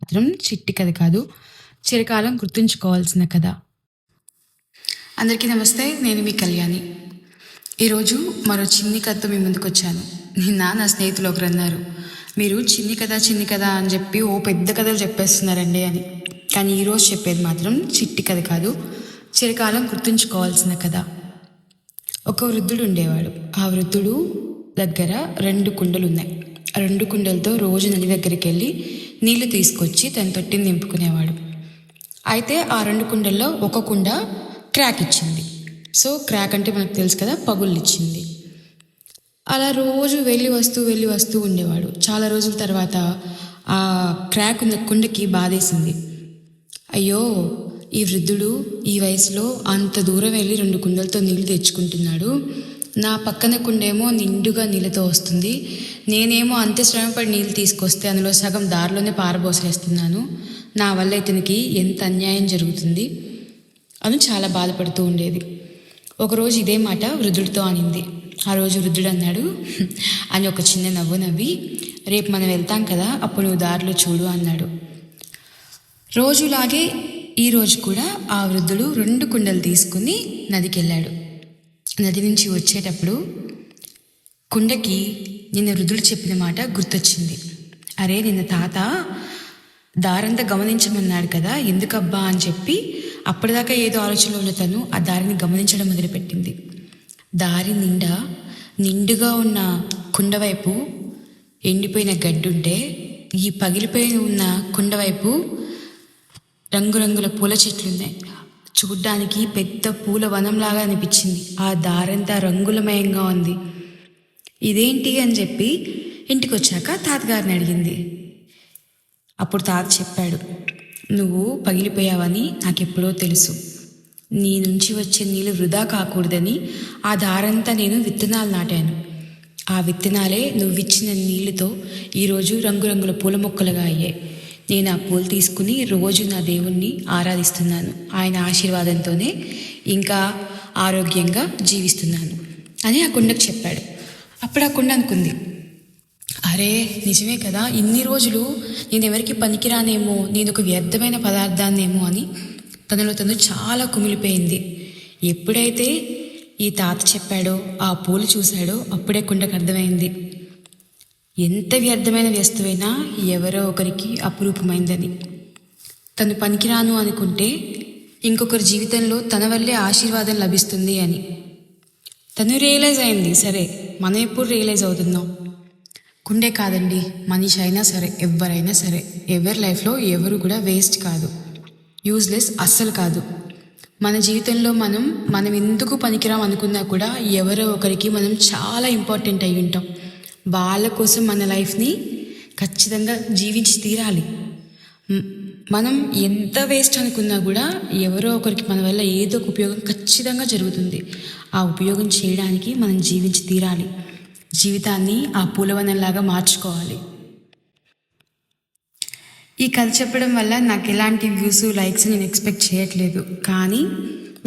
మాత్రం చిట్టి కథ కాదు, చిరకాలం గుర్తుంచుకోవాల్సిన కథ. అందరికీ నమస్తే, నేను మీ కళ్యాణి. ఈరోజు మరో చిన్ని కథతో మీ ముందుకు వచ్చాను. నిన్న నా స్నేహితులు ఒకరు అన్నారు, మీరు చిన్ని కథ అని చెప్పి ఓ పెద్ద కథలు చెప్పేస్తున్నారండి అని. కానీ ఈరోజు చెప్పేది మాత్రం చిట్టి కథ కాదు, చిరకాలం గుర్తుంచుకోవాల్సిన కథ. ఒక వృద్ధుడు ఉండేవాడు. ఆ వృద్ధుడు దగ్గర 2 కుండలు ఉన్నాయి. 2 కుండలతో రోజు నది దగ్గరికి వెళ్ళి నీళ్లు తీసుకొచ్చి తన తొట్టిని నింపుకునేవాడు. అయితే ఆ 2 కుండల్లో ఒక కుండ క్రాక్ ఇచ్చింది. సో క్రాక్ అంటే మనకు తెలుసు కదా, పగుళ్ళు ఇచ్చింది. అలా రోజు వెళ్ళి వస్తూ ఉండేవాడు. చాలా రోజుల తర్వాత ఆ క్రాక్ ఉన్న కుండకి బాధేసింది. అయ్యో, ఈ వృద్ధుడు ఈ వయసులో అంత దూరం వెళ్ళి 2 కుండలతో నీళ్లు తెచ్చుకుంటున్నాడు. నా పక్కన కుండేమో నిండుగా నీళ్ళతో వస్తుంది, నేనేమో అంత శ్రమపడి నీళ్ళు తీసుకొస్తే అందులో సగం దారిలోనే పారబోసేస్తున్నాను. నా వల్ల ఇతనికి ఎంత అన్యాయం జరుగుతుంది అని చాలా బాధపడుతూ ఉండేది. ఒకరోజు ఇదే మాట వృద్ధుడితో అనింది. ఆ రోజు వృద్ధుడు అన్నాడు అని ఒక చిన్న నవ్వు నవ్వి, రేపు మనం వెళ్తాం కదా, అప్పుడు నువ్వు దారిలో చూడు అన్నాడు. రోజులాగే ఈరోజు కూడా ఆ వృద్ధుడు 2 కుండలు తీసుకుని నదికి వెళ్ళాడు. నది నుంచి వచ్చేటప్పుడు కుండకి నిన్న వృద్ధుడు చెప్పిన మాట గుర్తొచ్చింది. అరే, నిన్న తాత దారంతా గమనించమన్నాడు కదా, ఎందుకబ్బా అని చెప్పి అప్పటిదాకా ఏదో ఆలోచనలో ఉన్న తను ఆ దారిని గమనించడం మొదలుపెట్టింది. దారి నిండుగా ఉన్న కుండ వైపు ఎండిపోయిన గడ్డుంటే, ఈ పగిలిపోయి ఉన్న కుండ వైపు రంగురంగుల పూల చెట్లున్నాయి. చూడ్డానికి పెద్ద పూల వనంలాగా అనిపించింది. ఆ దారంతా రంగులమయంగా ఉంది. ఇదేంటి అని చెప్పి ఇంటికి వచ్చాక తాతగారిని అడిగింది. అప్పుడు తాత చెప్పాడు, నువ్వు పగిలిపోయావని నాకెప్పుడో తెలుసు. నీ నుంచి వచ్చే నీళ్ళు వృధా కాకూడదని ఆ దారంతా నేను విత్తనాలు నాటాను. ఆ విత్తనాలే నువ్విచ్చిన నీళ్ళతో ఈరోజు రంగురంగుల పూల మొక్కలుగా అయ్యాయి. నేను ఆ పూలు తీసుకుని రోజు నా దేవుణ్ణి ఆరాధిస్తున్నాను. ఆయన ఆశీర్వాదంతోనే ఇంకా ఆరోగ్యంగా జీవిస్తున్నాను అని ఆ కుండకు చెప్పాడు. అప్పుడు ఆ కుండ అనుకుంది, అరే నిజమే కదా, ఇన్ని రోజులు నేను ఎవరికి పనికిరానేమో, నేను ఒక వ్యర్థమైన పదార్థాన్నేమో అని తనలో తను చాలా కుమిలిపోయింది. ఎప్పుడైతే ఈ తాత చెప్పాడో, ఆ పూలు చూశాడో, అప్పుడే కుండకు అర్థమైంది, ఎంత వ్యర్థమైన వస్తువైనా ఎవరో ఒకరికి అపురూపమైందని. తను పనికిరాను అనుకుంటే ఇంకొకరి జీవితంలో తన వల్లే ఆశీర్వాదం లభిస్తుంది అని తను రియలైజ్ అయింది. సరే, మనం ఎప్పుడు రియలైజ్ అవుతున్నాం? కుండే కాదండి, మనిషి అయినా సరే, ఎవరైనా సరే, ఎవరి లైఫ్లో ఎవరు కూడా వేస్ట్ కాదు, యూజ్లెస్ అస్సలు కాదు. మన జీవితంలో మనం ఎందుకు పనికిరాం అనుకున్నా కూడా ఎవరో ఒకరికి మనం చాలా ఇంపార్టెంట్ అయి ఉంటాం. వాళ్ళ కోసం మన లైఫ్ని ఖచ్చితంగా జీవించి తీరాలి. మనం ఎంత వేస్ట్ అనుకున్నా కూడా ఎవరో ఒకరికి మన వల్ల ఏదో ఒక ఉపయోగం ఖచ్చితంగా జరుగుతుంది. ఆ ఉపయోగం చేయడానికి మనం జీవించి తీరాలి. జీవితాన్ని ఆ పూలవనంలాగా మార్చుకోవాలి. ఈ కథ చెప్పడం వల్ల నాకు ఎలాంటి వ్యూస్, లైక్స్ నేను ఎక్స్పెక్ట్ చేయట్లేదు. కానీ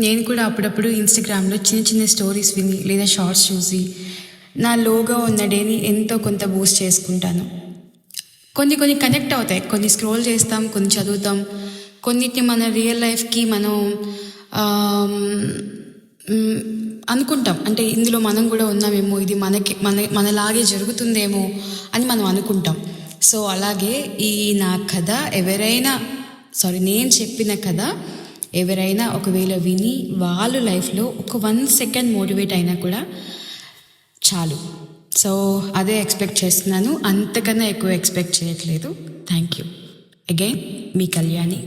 నేను కూడా అప్పుడప్పుడు ఇన్స్టాగ్రామ్లో చిన్న స్టోరీస్ విని లేదా షార్ట్స్ చూసి నా లోగా ఉన్న డేని ఎంతో కొంత బూస్ట్ చేసుకుంటాను. కొన్ని కనెక్ట్ అవుతాయి, కొన్ని స్క్రోల్ చేస్తాం, కొన్ని చదువుతాం, కొన్నిటిని మన రియల్ లైఫ్కి మనం అనుకుంటాం. అంటే ఇందులో మనం కూడా ఉన్నామేమో, ఇది మనలాగే జరుగుతుందేమో అని మనం అనుకుంటాం. సో అలాగే నా కథ నేను చెప్పిన కథ ఎవరైనా ఒకవేళ విని వాళ్ళు లైఫ్లో ఒక 1 సెకండ్ మోటివేట్ అయినా కూడా చాలు. సో అదే ఎక్స్పెక్ట్ చేస్తున్నాను, అంతకన్నా ఎక్కువ ఎక్స్పెక్ట్ చేయట్లేదు. Thank you again, me Kalyani.